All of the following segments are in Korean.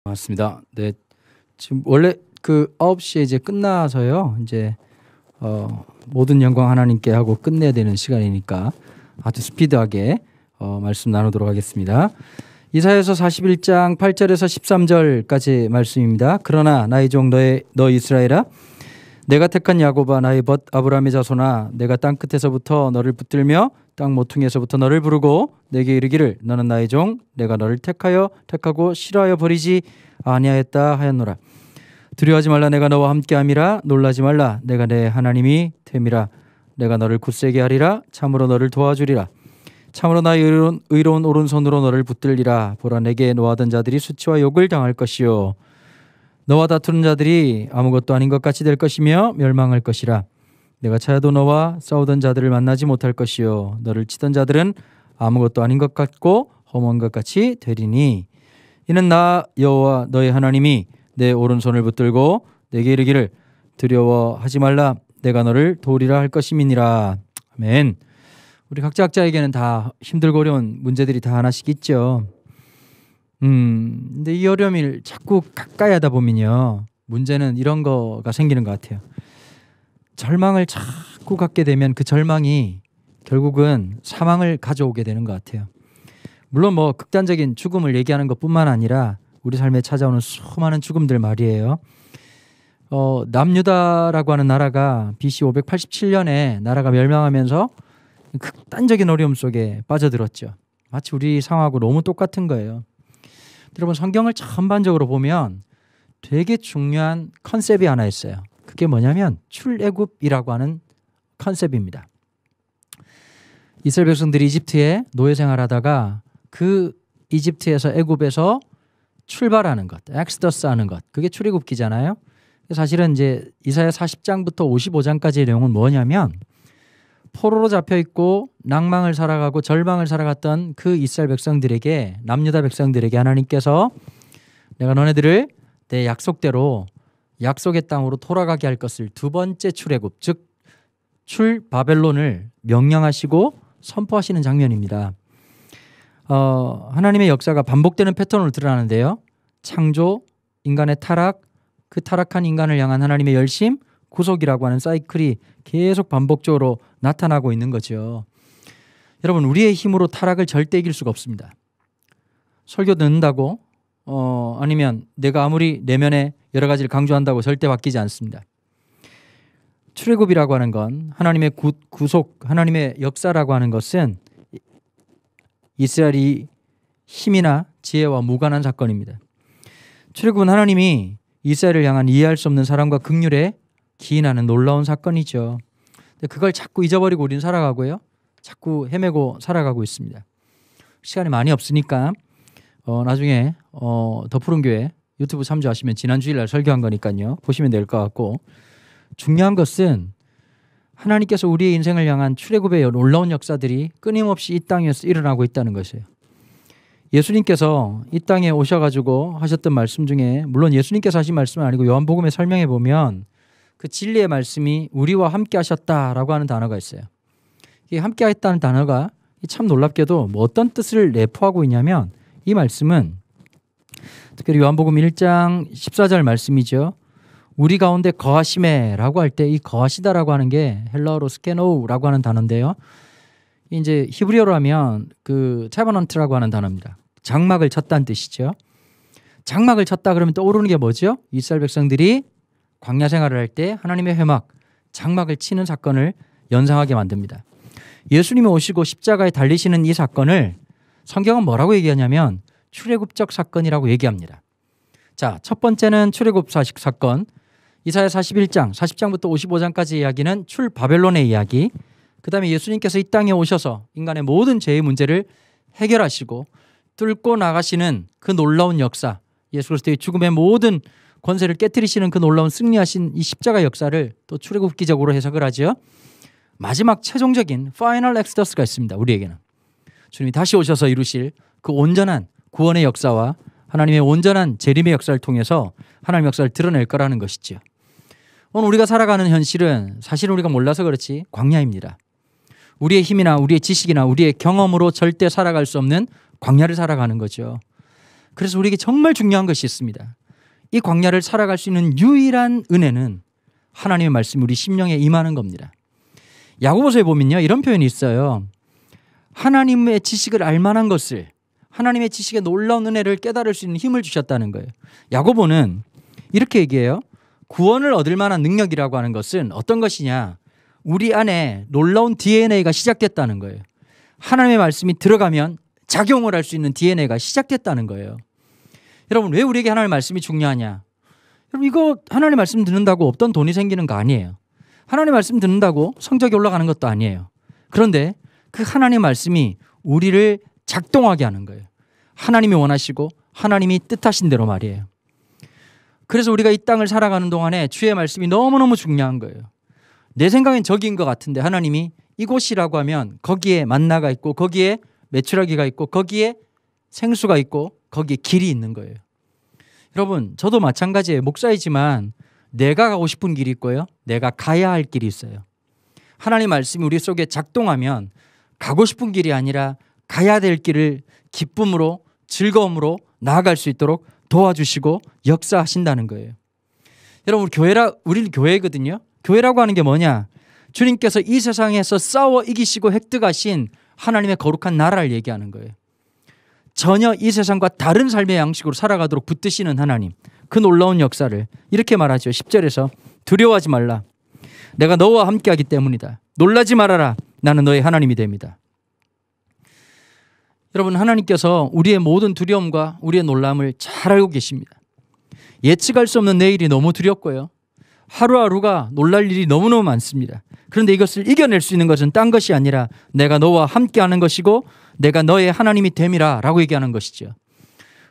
맞습니다. 네, 지금 원래 그 9시에 이제 끝나서요. 이제 모든 영광 하나님께 하고 끝내야 되는 시간이니까 아주 스피드하게 말씀 나누도록 하겠습니다. 이사야서 41장 8절에서 13절까지 말씀입니다. 그러나 나의 종 너 이스라엘아, 내가 택한 야곱아, 나의 벗 아브라함의 자손아, 내가 땅 끝에서부터 너를 붙들며 땅 모퉁이에서부터 너를 부르고 내게 이르기를 너는 나의 종, 내가 너를 택하고 싫어하여 버리지 아니하였다 하였노라. 두려워하지 말라, 내가 너와 함께함이라. 놀라지 말라, 내가 내 하나님이 됨이라. 내가 너를 굳세게 하리라. 참으로 너를 도와주리라. 참으로 나의 의로운 오른손으로 너를 붙들리라. 보라, 내게 노하던 자들이 수치와 욕을 당할 것이요, 너와 다투는 자들이 아무것도 아닌 것 같이 될 것이며 멸망할 것이라. 내가 차야도 너와 싸우던 자들을 만나지 못할 것이요, 너를 치던 자들은 아무것도 아닌 것 같고 험한 것 같이 되리니. 이는 나 여호와 너의 하나님이 내 오른손을 붙들고 내게 이르기를 두려워하지 말라, 내가 너를 도우리라 할 것임이니라. 아멘. 우리 각자에게는 다 힘들고 어려운 문제들이 다 하나씩 있죠. 근데 이 어려움을 자꾸 가까이 하다 보면요, 문제는 이런 거가 생기는 것 같아요. 절망을 자꾸 갖게 되면 그 절망이 결국은 사망을 가져오게 되는 것 같아요. 물론 뭐 극단적인 죽음을 얘기하는 것뿐만 아니라 우리 삶에 찾아오는 수많은 죽음들 말이에요. 남유다라고 하는 나라가 BC 587년에 나라가 멸망하면서 극단적인 어려움 속에 빠져들었죠. 마치 우리 상황하고 너무 똑같은 거예요. 여러분, 성경을 전반적으로 보면 되게 중요한 컨셉이 하나 있어요. 그게 뭐냐면 출애굽이라고 하는 컨셉입니다. 이스라엘 백성들이 이집트에 노예 생활하다가 그 이집트에서 애굽에서 출발하는 것, 엑스더스 하는 것, 그게 출애굽기잖아요. 사실은 이제 이사야 40장부터 55장까지의 내용은 뭐냐면 포로로 잡혀 있고 낭망을 살아가고 절망을 살아갔던 그 이스라엘 백성들에게, 남유다 백성들에게 하나님께서 내가 너네들을 내 약속대로 약속의 땅으로 돌아가게 할 것을 두 번째 출애굽, 즉 출바벨론을 명령하시고 선포하시는 장면입니다. 하나님의 역사가 반복되는 패턴으로 드러나는데요. 창조, 인간의 타락, 그 타락한 인간을 향한 하나님의 열심, 구속이라고 하는 사이클이 계속 반복적으로 나타나고 있는 거죠. 여러분, 우리의 힘으로 타락을 절대 이길 수가 없습니다. 설교 듣는다고 아니면 내가 아무리 내면에 여러 가지를 강조한다고 절대 바뀌지 않습니다. 출애굽이라고 하는 건 하나님의 구속, 하나님의 역사라고 하는 것은 이스라엘이 힘이나 지혜와 무관한 사건입니다. 출애굽은 하나님이 이스라엘을 향한 이해할 수 없는 사랑과 긍휼에 기인하는 놀라운 사건이죠. 그걸 자꾸 잊어버리고 우리는 살아가고요, 자꾸 헤매고 살아가고 있습니다. 시간이 많이 없으니까 나중에 더 푸른 교회 유튜브 참조하시면 지난 주일날 설교한 거니까요, 보시면 될 것 같고, 중요한 것은 하나님께서 우리의 인생을 향한 출애굽의 놀라운 역사들이 끊임없이 이 땅에서 일어나고 있다는 것이에요. 예수님께서 이 땅에 오셔가지고 하셨던 말씀 중에, 물론 예수님께서 하신 말씀은 아니고 요한복음에 설명해 보면 그 진리의 말씀이 우리와 함께 하셨다라고 하는 단어가 있어요. 이 함께 했다는 단어가 참 놀랍게도 뭐 어떤 뜻을 내포하고 있냐면, 이 말씀은 특별히 요한복음 1장 14절 말씀이죠. 우리 가운데 거하심에라고 할 때 이 거하시다라고 하는 게 헬라어로 스케노우라고 하는 단어인데요. 이제 히브리어로 하면 그 차바넌트라고 하는 단어입니다. 장막을 쳤다는 뜻이죠. 장막을 쳤다 그러면 떠오르는 게 뭐죠? 이스라엘 백성들이 광야 생활을 할 때 하나님의 회막, 장막을 치는 사건을 연상하게 만듭니다. 예수님이 오시고 십자가에 달리시는 이 사건을 성경은 뭐라고 얘기하냐면 출애굽적 사건이라고 얘기합니다. 자, 첫 번째는 출애굽 사건, 이사야 41장, 40장부터 55장까지 이야기는 출바벨론의 이야기. 그 다음에 예수님께서 이 땅에 오셔서 인간의 모든 죄의 문제를 해결하시고 뚫고 나가시는 그 놀라운 역사, 예수 그리스도의 죽음의 모든 권세를 깨뜨리시는 그 놀라운 승리하신 이 십자가 역사를 또 출애굽기적으로 해석을 하죠. 마지막 최종적인 파이널 엑스더스가 있습니다. 우리에게는 주님이 다시 오셔서 이루실 그 온전한 구원의 역사와 하나님의 온전한 재림의 역사를 통해서 하나님의 역사를 드러낼 거라는 것이죠. 오늘 우리가 살아가는 현실은 사실 우리가 몰라서 그렇지 광야입니다. 우리의 힘이나 우리의 지식이나 우리의 경험으로 절대 살아갈 수 없는 광야를 살아가는 거죠. 그래서 우리에게 정말 중요한 것이 있습니다. 이 광야를 살아갈 수 있는 유일한 은혜는 하나님의 말씀이 우리 심령에 임하는 겁니다. 야고보서에 보면요, 이런 표현이 있어요. 하나님의 지식을 알 만한 것을, 하나님의 지식의 놀라운 은혜를 깨달을 수 있는 힘을 주셨다는 거예요. 야고보는 이렇게 얘기해요. 구원을 얻을 만한 능력이라고 하는 것은 어떤 것이냐? 우리 안에 놀라운 DNA가 시작됐다는 거예요. 하나님의 말씀이 들어가면 작용을 할 수 있는 DNA가 시작됐다는 거예요. 여러분, 왜 우리에게 하나님의 말씀이 중요하냐? 여러분, 이거 하나님의 말씀 듣는다고 없던 돈이 생기는 거 아니에요. 하나님의 말씀 듣는다고 성적이 올라가는 것도 아니에요. 그런데 그 하나님의 말씀이 우리를 작동하게 하는 거예요. 하나님이 원하시고 하나님이 뜻하신 대로 말이에요. 그래서 우리가 이 땅을 살아가는 동안에 주의 말씀이 너무너무 중요한 거예요. 내 생각엔 저기인 것 같은데 하나님이 이곳이라고 하면 거기에 만나가 있고 거기에 메추라기가 있고 거기에 생수가 있고 거기에 길이 있는 거예요. 여러분, 저도 마찬가지예요. 목사이지만 내가 가고 싶은 길이 있고요, 내가 가야 할 길이 있어요. 하나님 말씀이 우리 속에 작동하면 가고 싶은 길이 아니라 가야 될 길을 기쁨으로 즐거움으로 나아갈 수 있도록 도와주시고 역사하신다는 거예요. 여러분, 우리는 교회거든요. 교회라고 하는 게 뭐냐? 주님께서 이 세상에서 싸워 이기시고 획득하신 하나님의 거룩한 나라를 얘기하는 거예요. 전혀 이 세상과 다른 삶의 양식으로 살아가도록 붙드시는 하나님, 그 놀라운 역사를 이렇게 말하죠. 10절에서 두려워하지 말라. 내가 너와 함께하기 때문이다. 놀라지 말아라. 나는 너의 하나님이 됩니다. 여러분, 하나님께서 우리의 모든 두려움과 우리의 놀람을 잘 알고 계십니다. 예측할 수 없는 내일이 너무 두렵고요, 하루하루가 놀랄 일이 너무너무 많습니다. 그런데 이것을 이겨낼 수 있는 것은 딴 것이 아니라 내가 너와 함께하는 것이고 내가 너의 하나님이 됨이라 라고 얘기하는 것이죠.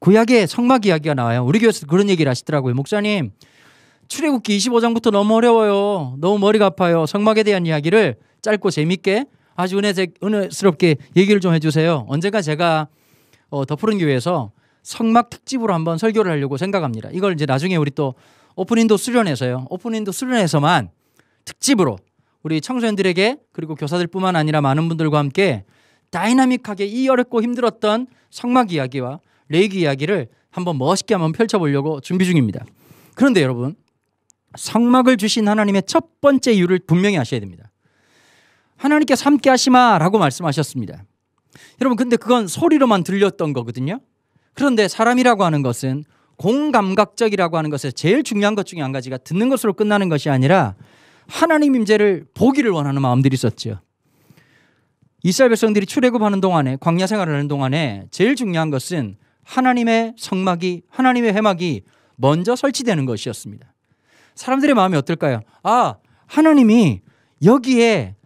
구약에 성막 이야기가 나와요. 우리 교회에서 그런 얘기를 하시더라고요. 목사님, 출애굽기 25장부터 너무 어려워요. 너무 머리가 아파요. 성막에 대한 이야기를 짧고 재밌게 아주 은혜스럽게 얘기를 좀 해주세요. 언젠가 제가 더 푸른 교회에서 성막 특집으로 한번 설교를 하려고 생각합니다. 이걸 이제 나중에 우리 또 오픈인도 수련해서요. 오픈인도 수련해서만 특집으로 우리 청소년들에게 그리고 교사들뿐만 아니라 많은 분들과 함께 다이나믹하게 이 어렵고 힘들었던 성막 이야기와 레위기 이야기를 한번 멋있게 한번 펼쳐보려고 준비 중입니다. 그런데 여러분, 성막을 주신 하나님의 첫 번째 이유를 분명히 아셔야 됩니다. 하나님께서 함께 하시마라고 말씀하셨습니다. 여러분, 근데 그건 소리로만 들렸던 거거든요. 그런데 사람이라고 하는 것은 공감각적이라고 하는 것에 제일 중요한 것 중에 한 가지가 듣는 것으로 끝나는 것이 아니라 하나님 임재를 보기를 원하는 마음들이 있었죠. 이스라엘 백성들이 출애굽하는 동안에, 광야 생활을 하는 동안에 제일 중요한 것은 하나님의 성막이, 하나님의 회막이 먼저 설치되는 것이었습니다. 사람들의 마음이 어떨까요? 아, 하나님이 여기에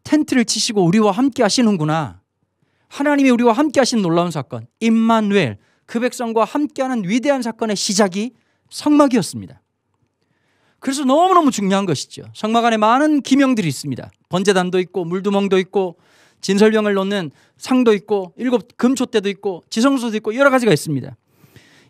텐트를 치시고 우리와 함께 하시는구나. 하나님이 우리와 함께 하신 놀라운 사건, 임마누엘, 그 백성과 함께하는 위대한 사건의 시작이 성막이었습니다. 그래서 너무너무 중요한 것이죠. 성막 안에 많은 기명들이 있습니다. 번제단도 있고 물두멍도 있고 진설병을 놓는 상도 있고 7 금촛대도 있고 지성소도 있고 여러 가지가 있습니다.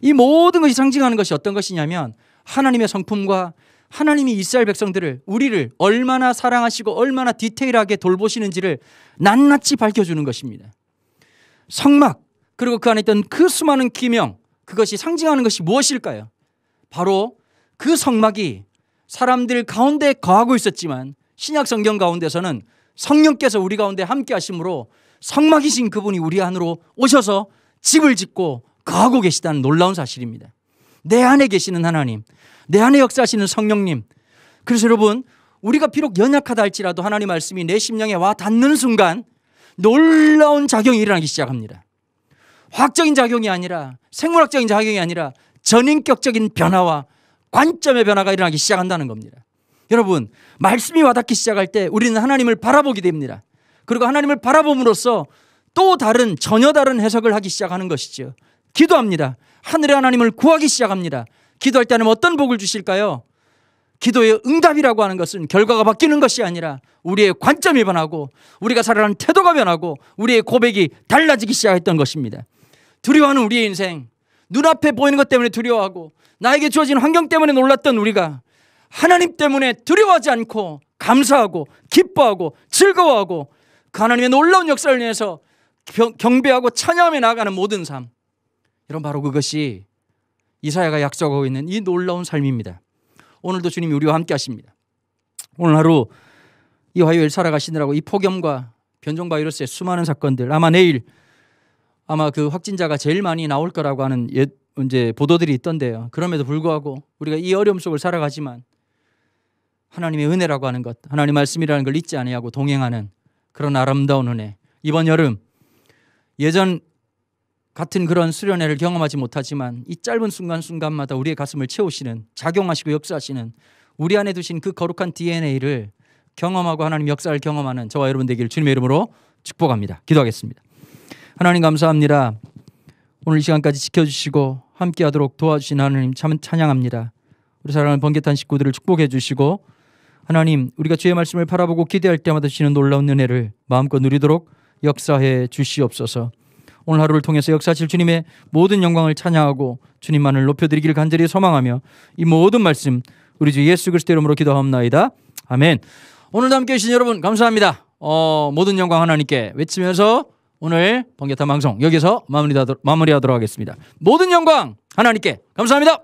이 모든 것이 상징하는 것이 어떤 것이냐면 하나님의 성품과 하나님이 이스라엘 백성들을, 우리를 얼마나 사랑하시고 얼마나 디테일하게 돌보시는지를 낱낱이 밝혀주는 것입니다. 성막, 그리고 그 안에 있던 그 수많은 기명, 그것이 상징하는 것이 무엇일까요? 바로 그 성막이 사람들 가운데 거하고 있었지만 신약 성경 가운데서는 성령께서 우리 가운데 함께 하심으로 성막이신 그분이 우리 안으로 오셔서 집을 짓고 거하고 계시다는 놀라운 사실입니다. 내 안에 계시는 하나님, 내 안에 역사하시는 성령님. 그래서 여러분, 우리가 비록 연약하다 할지라도 하나님 말씀이 내 심령에 와 닿는 순간 놀라운 작용이 일어나기 시작합니다. 화학적인 작용이 아니라, 생물학적인 작용이 아니라 전인격적인 변화와 관점의 변화가 일어나기 시작한다는 겁니다. 여러분, 말씀이 와닿기 시작할 때 우리는 하나님을 바라보게 됩니다. 그리고 하나님을 바라봄으로써 또 다른, 전혀 다른 해석을 하기 시작하는 것이죠. 기도합니다. 하늘의 하나님을 구하기 시작합니다. 기도할 때 하나님 어떤 복을 주실까요? 기도의 응답이라고 하는 것은 결과가 바뀌는 것이 아니라 우리의 관점이 변하고 우리가 살아가는 태도가 변하고 우리의 고백이 달라지기 시작했던 것입니다. 두려워하는 우리의 인생, 눈앞에 보이는 것 때문에 두려워하고 나에게 주어진 환경 때문에 놀랐던 우리가 하나님 때문에 두려워하지 않고 감사하고 기뻐하고 즐거워하고 그 하나님의 놀라운 역사를 위해서 경배하고 찬양하며 나아가는 모든 삶, 여러분 바로 그것이 이사야가 약속하고 있는 이 놀라운 삶입니다. 오늘도 주님이 우리와 함께 하십니다. 오늘 하루 이 화요일 살아가시느라고 이 폭염과 변종 바이러스의 수많은 사건들, 아마 내일 그 확진자가 제일 많이 나올 거라고 하는 이제 보도들이 있던데요. 그럼에도 불구하고 우리가 이 어려움 속을 살아가지만 하나님의 은혜라고 하는 것, 하나님 말씀이라는 걸 잊지 아니하고 동행하는 그런 아름다운 은혜. 이번 여름 예전 같은 그런 수련회를 경험하지 못하지만 이 짧은 순간순간마다 우리의 가슴을 채우시는, 작용하시고 역사하시는 우리 안에 두신 그 거룩한 DNA를 경험하고 하나님 역사를 경험하는 저와 여러분 되기를 주님의 이름으로 축복합니다. 기도하겠습니다. 하나님 감사합니다. 오늘 이 시간까지 지켜주시고 함께하도록 도와주신 하나님 참 찬양합니다. 우리 사랑하는 번개탄 식구들을 축복해 주시고 하나님 우리가 주의 말씀을 바라보고 기대할 때마다 주시는 놀라운 은혜를 마음껏 누리도록 역사해 주시옵소서. 오늘 하루를 통해서 역사하실 주님의 모든 영광을 찬양하고 주님만을 높여드리기를 간절히 소망하며 이 모든 말씀 우리 주 예수 그리스도 이름으로 기도하옵나이다. 아멘. 오늘도 함께해 주신 여러분 감사합니다. 모든 영광 하나님께 외치면서 오늘 번개탄 방송 여기서 마무리하도록 하겠습니다. 모든 영광 하나님께 감사합니다.